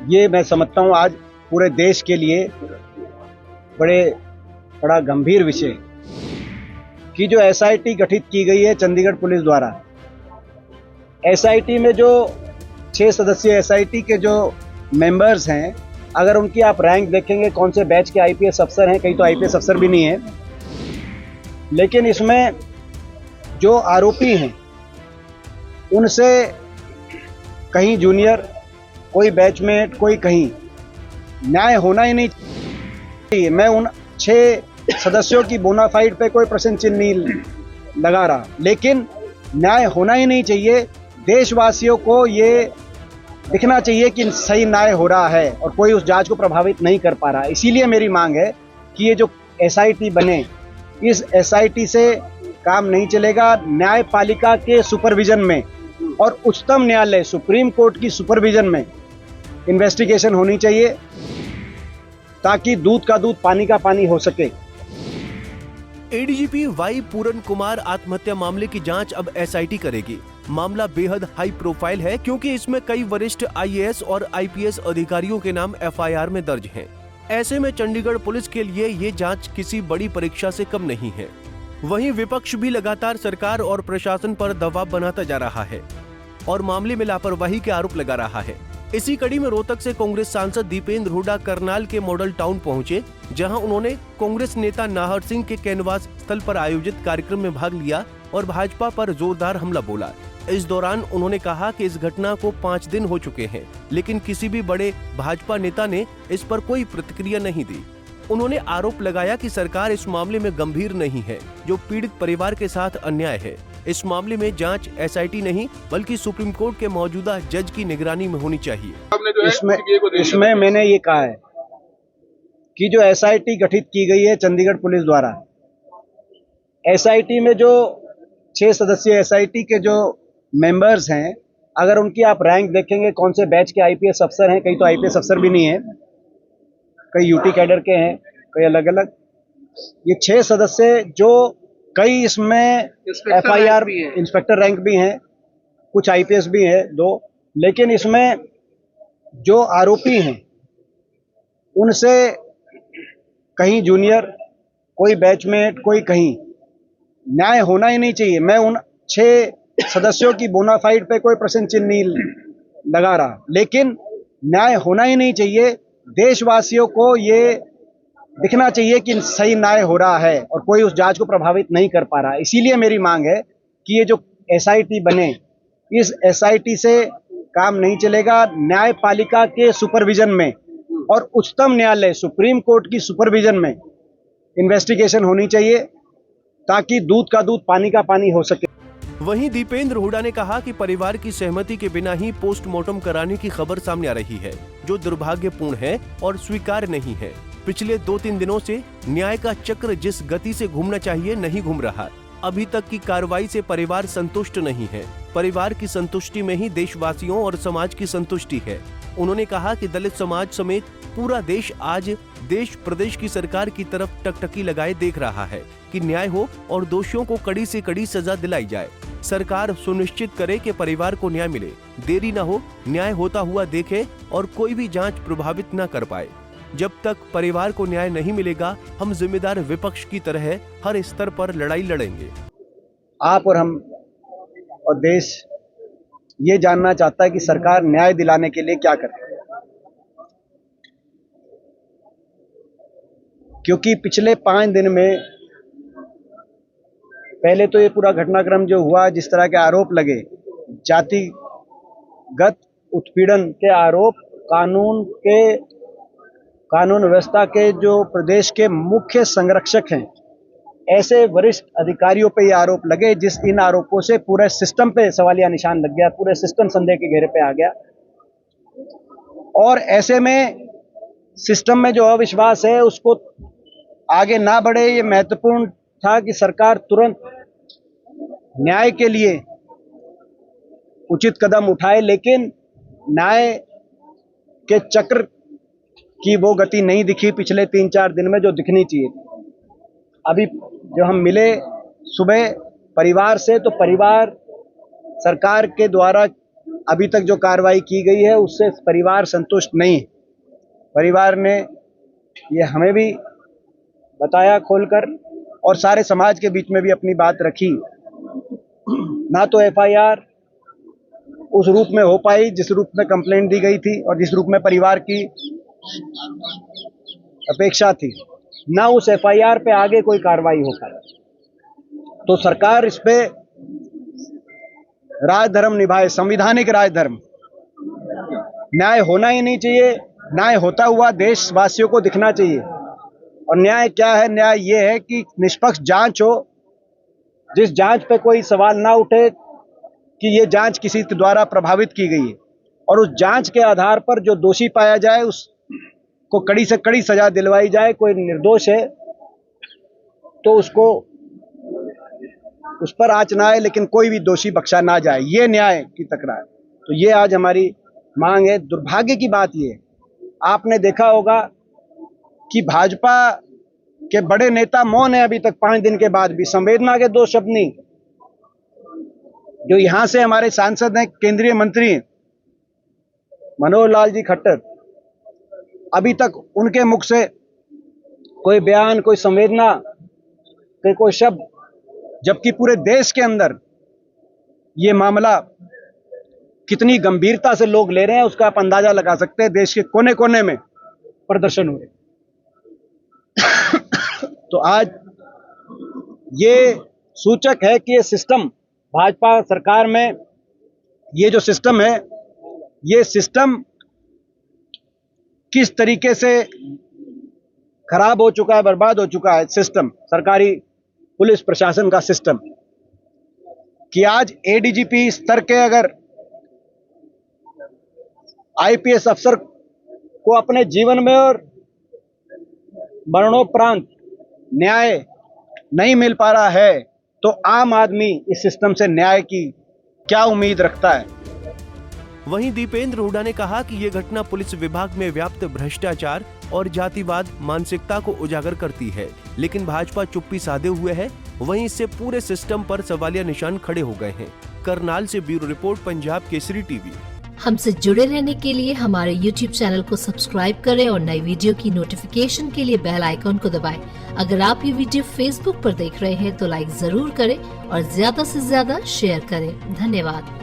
ये मैं समझता हूँ आज पूरे देश के लिए बड़ा गंभीर विषय कि जो एसआईटी गठित की गई है चंडीगढ़ पुलिस द्वारा। एसआईटी में जो 6 सदस्यीय एसआईटी के जो मेंबर्स हैं, अगर उनकी आप रैंक देखेंगे कौन से बैच के आईपीएस अफसर हैं, कई तो आईपीएस अफसर भी नहीं है, लेकिन इसमें जो आरोपी हैं उनसे कहीं जूनियर, कोई बैचमेट, कोई कहीं, न्याय होना ही नहीं चाहिए। मैं उन 6 सदस्यों की बोनाफाइड पे कोई प्रश्न चिन्ह नहीं लगा रहा, लेकिन न्याय होना ही नहीं चाहिए। देशवासियों को ये दिखना चाहिए कि सही न्याय हो रहा है और कोई उस जांच को प्रभावित नहीं कर पा रहा। इसीलिए मेरी मांग है कि ये जो एसआईटी बने, इस एसआईटी से काम नहीं चलेगा। न्यायपालिका के सुपरविजन में और उच्चतम न्यायालय सुप्रीम कोर्ट की सुपरविजन में इन्वेस्टिगेशन होनी चाहिए ताकि दूध का दूध पानी का पानी हो सके। एडीजीपी वाई पूरन कुमार आत्महत्या मामले की जांच अब एसआईटी करेगी। मामला बेहद हाई प्रोफाइल है क्योंकि इसमें कई वरिष्ठ आईएएस और आईपीएस अधिकारियों के नाम एफआईआर में दर्ज हैं। ऐसे में चंडीगढ़ पुलिस के लिए ये जांच किसी बड़ी परीक्षा से कम नहीं है। वहीं विपक्ष भी लगातार सरकार और प्रशासन पर दबाव बनाता जा रहा है और मामले में लापरवाही के आरोप लगा रहा है। इसी कड़ी में रोहतक से कांग्रेस सांसद दीपेंद्र हुड्डा करनाल के मॉडल टाउन पहुंचे, जहां उन्होंने कांग्रेस नेता नाहर सिंह के कैनवास स्थल पर आयोजित कार्यक्रम में भाग लिया और भाजपा पर जोरदार हमला बोला। इस दौरान उन्होंने कहा कि इस घटना को 5 दिन हो चुके हैं, लेकिन किसी भी बड़े भाजपा नेता ने इस पर कोई प्रतिक्रिया नहीं दी। उन्होंने आरोप लगाया कि सरकार इस मामले में गंभीर नहीं है, जो पीड़ित परिवार के साथ अन्याय है। इस मामले में जांच एसआईटी नहीं बल्कि सुप्रीम कोर्ट के मौजूदा जज की निगरानी में होनी चाहिए। इसमें मैंने ये कहा है कि जो एसआईटी गठित की गई है चंडीगढ़ पुलिस द्वारा, एसआईटी में जो 6 सदस्यीय एसआईटी के जो मेंबर्स हैं, अगर उनकी आप रैंक देखेंगे कौन से बैच के आईपीएस अफसर हैं, कई तो आईपीएस अफसर भी नहीं है, कई यूटी कैडर के हैं, कई अलग अलग। ये 6 सदस्य जो कई इसमें एफआईआर इंस्पेक्टर रैंक भी हैं, कुछ आईपीएस भी हैं 2, लेकिन इसमें जो आरोपी हैं उनसे कहीं जूनियर, कोई बैचमेट, कोई कहीं, न्याय होना ही नहीं चाहिए। मैं उन 6 सदस्यों की बोनाफाइड पे कोई प्रश्न चिन्ह नहीं लगा रहा, लेकिन न्याय होना ही नहीं चाहिए। देशवासियों को ये दिखना चाहिए कि सही न्याय हो रहा है और कोई उस जांच को प्रभावित नहीं कर पा रहा। इसीलिए मेरी मांग है कि ये जो एसआईटी बने, इस एसआईटी से काम नहीं चलेगा। न्यायपालिका के सुपरविजन में और उच्चतम न्यायालय सुप्रीम कोर्ट की सुपरविजन में इन्वेस्टिगेशन होनी चाहिए ताकि दूध का दूध पानी का पानी हो सके। वहीं दीपेंद्र हुड्डा ने कहा कि परिवार की सहमति के बिना ही पोस्टमार्टम कराने की खबर सामने आ रही है, जो दुर्भाग्यपूर्ण है और स्वीकार्य नहीं है। पिछले 2-3 दिनों से न्याय का चक्र जिस गति से घूमना चाहिए नहीं घूम रहा। अभी तक की कार्रवाई से परिवार संतुष्ट नहीं है। परिवार की संतुष्टि में ही देशवासियों और समाज की संतुष्टि है। उन्होंने कहा कि दलित समाज समेत पूरा देश आज देश प्रदेश की सरकार की तरफ टकटकी लगाए देख रहा है कि न्याय हो और दोषियों को कड़ी से कड़ी सजा दिलाई जाए। सरकार सुनिश्चित करे कि परिवार को न्याय मिले, देरी न हो, न्याय होता हुआ देखे और कोई भी जांच प्रभावित न कर पाए। जब तक परिवार को न्याय नहीं मिलेगा, हम जिम्मेदार विपक्ष की तरह हर स्तर पर लड़ाई लड़ेंगे। आप और हम और देश ये जानना चाहता है कि सरकार न्याय दिलाने के लिए क्या करे, क्योंकि पिछले 5 दिन में पहले तो ये पूरा घटनाक्रम जो हुआ, जिस तरह के आरोप लगे, जातिगत उत्पीड़न के आरोप, कानून व्यवस्था के जो प्रदेश के मुख्य संरक्षक हैं, ऐसे वरिष्ठ अधिकारियों पे ये आरोप लगे, इन आरोपों से पूरे सिस्टम पे सवालिया निशान लग गया, पूरे सिस्टम संदेह के घेरे पे आ गया। और ऐसे में सिस्टम में जो अविश्वास है उसको आगे ना बढ़े, ये महत्वपूर्ण था कि सरकार तुरंत न्याय के लिए उचित कदम उठाए, लेकिन न्याय के चक्र की वो गति नहीं दिखी पिछले 3-4 दिन में जो दिखनी चाहिए। अभी जो हम मिले सुबह परिवार से, तो परिवार सरकार के द्वारा अभी तक जो कार्रवाई की गई है उससे परिवार संतुष्ट नहीं है। परिवार ने ये हमें भी बताया खोलकर और सारे समाज के बीच में भी अपनी बात रखी। ना तो एफआईआर उस रूप में हो पाई जिस रूप में कंप्लेंट दी गई थी और जिस रूप में परिवार की अपेक्षा थी, ना उस एफआईआर पे आगे कोई कार्रवाई हो पाई। तो सरकार इस पे राजधर्म निभाए, संवैधानिक राजधर्म। न्याय होना ही नहीं चाहिए, न्याय होता हुआ देशवासियों को दिखना चाहिए। और न्याय क्या है? न्याय ये है कि निष्पक्ष जांच हो, जिस जांच पे कोई सवाल ना उठे कि ये जांच किसी के द्वारा प्रभावित की गई है, और उस जांच के आधार पर जो दोषी पाया जाए उसको कड़ी से कड़ी सजा दिलवाई जाए। कोई निर्दोष है तो उसको उस पर आँच ना आए, लेकिन कोई भी दोषी बख्शा ना जाए, ये न्याय की तकरार। तो ये आज हमारी मांग है। दुर्भाग्य की बात ये है, आपने देखा होगा कि भाजपा के बड़े नेता मौन है अभी तक 5 दिन के बाद भी। संवेदना के 2 शब्द नहीं। जो यहां से हमारे सांसद हैं, केंद्रीय मंत्री मनोहर लाल जी खट्टर, अभी तक उनके मुख से कोई बयान, कोई संवेदना के कोई शब्द, जबकि पूरे देश के अंदर ये मामला कितनी गंभीरता से लोग ले रहे हैं उसका आप अंदाजा लगा सकते हैं। देश के कोने कोने में प्रदर्शन हो रहे। तो आज ये सूचक है कि ये सिस्टम भाजपा सरकार में, ये जो सिस्टम है, ये सिस्टम किस तरीके से खराब हो चुका है, बर्बाद हो चुका है। सिस्टम, सरकारी पुलिस प्रशासन का सिस्टम, कि आज एडीजीपी स्तर के अगर आईपीएस अफसर को अपने जीवन में और मरणोपरांत न्याय नहीं मिल पा रहा है, तो आम आदमी इस सिस्टम से न्याय की क्या उम्मीद रखता है। वहीं दीपेंद्र हुड्डा ने कहा कि ये घटना पुलिस विभाग में व्याप्त भ्रष्टाचार और जातिवाद मानसिकता को उजागर करती है, लेकिन भाजपा चुप्पी साधे हुए है। वहीं इससे पूरे सिस्टम पर सवालिया निशान खड़े हो गए हैं। करनाल से bureau report, Punjab Kesari TV. हमसे जुड़े रहने के लिए हमारे YouTube चैनल को सब्सक्राइब करें और नई वीडियो की नोटिफिकेशन के लिए बेल आइकॉन को दबाएं। अगर आप ये वीडियो Facebook पर देख रहे हैं तो लाइक जरूर करें और ज्यादा से ज्यादा शेयर करें। धन्यवाद।